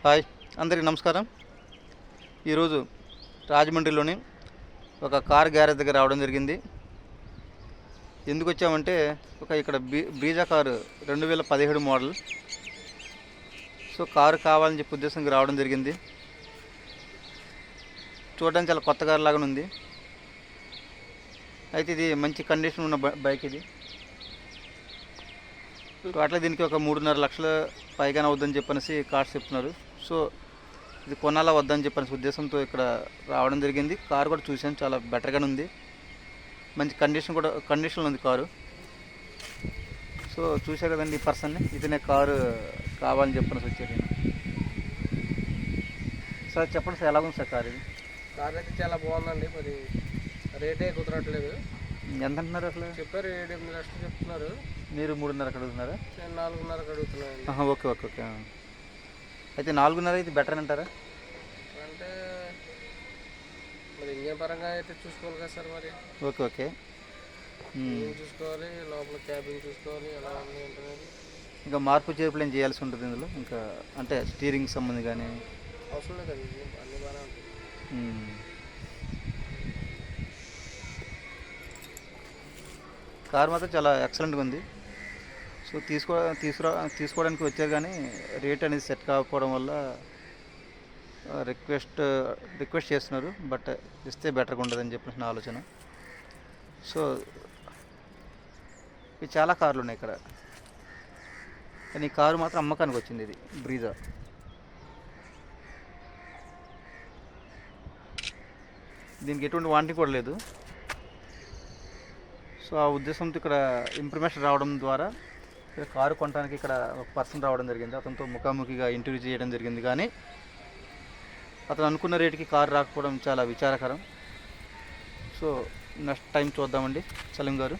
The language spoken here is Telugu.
హాయ్, అందరికీ నమస్కారం. ఈరోజు రాజమండ్రిలోని ఒక కార్ గ్యారేజ్ దగ్గర రావడం జరిగింది. ఎందుకు వచ్చామంటే ఇక్కడ Brezza car 2017 model. So car కావాలని చెప్పి ఉద్దేశంగా రావడం జరిగింది. చూడడానికి చాలా కొత్త కారు లాగా ఉంది. అయితే ఇది మంచి కండిషన్ ఉన్న బైక్ ఇది. అట్లా దీనికి ఒక 3.5 లక్షల పైగానే అవుద్దని చెప్పనేసి కాస్ట్ చెప్తున్నారు. సో ఇది కొనాలా వద్దని చెప్పనేసి ఉద్దేశంతో ఇక్కడ రావడం జరిగింది. కారు కూడా చూసాను, చాలా బెటర్గానే ఉంది. మంచి కండిషన్లో ఉంది కారు. సో చూసా కదండి ఈ పర్సన్ని, ఇతనే కారు కావాలని చెప్పనేసి వచ్చారు. సార్ చెప్పండి సార్, ఎలా ఉంది సార్ కారు? ఇది కార్ అయితే చాలా బాగుందండి. మరి రేటే కుదరట్లేదు. ఎంత అంటున్నారు అసలు? చెప్పారు 7-8 లక్షలు చెప్తున్నారు. మీరు 3.5 అడుగుతున్నారా? నేను 4.5 అడుగుతున్నాను. Okay okay okay. అయితే 4.5 ఇది బెటర్ అంటారా? అంటే మరి ఇంజన్ పరంగా అయితే చూసుకోవాలి కదా సార్. మరి ఓకే ఓకే. ఇంజన్ చూసుకోవాలి, లోపల క్యాబిన్ చూసుకోవాలి, ఎలా ఉంది ఏంటనేది. ఇంకా మార్పు చేర్పులు ఏం చేయాల్సి ఉంటుంది ఇందులో? ఇంకా అంటే స్టీరింగ్ సంబంధం కానీ అవసరం లేదండి, అన్నీ బాగానే ఉంటుంది. కార్ మాత్రం చాలా ఎక్సలెంట్గా ఉంది. సో తీసుకోవడానికి వచ్చారు, కానీ రేట్ అనేది సెట్ కాకపోవడం వల్ల రిక్వెస్ట్ చేస్తున్నారు. బట్ ఇస్తే బెటర్గా ఉండదని చెప్పేసి నా ఆలోచన. సో ఇవి చాలా కార్లు ఉన్నాయి ఇక్కడ, కానీ ఈ కారు మాత్రం అమ్మకానికి వచ్చింది. ఇది బ్రీజా. దీనికి ఎటువంటి వారంటీ కూడా లేదు. సో ఆ ఉద్దేశంతో ఇక్కడ ఇన్ఫర్మేషన్ రావడం ద్వారా ఇక్కడ కారు కొనడానికి ఇక్కడ ఒక పర్సన్ రావడం జరిగింది. అతనితో ముఖాముఖిగా ఇంటర్వ్యూ చేయడం జరిగింది, కానీ అతను అనుకున్న రేటుకి కారు రాకపోవడం చాలా విచారకరం. సో నెక్స్ట్ టైం చూద్దామండి. సలీం గారు.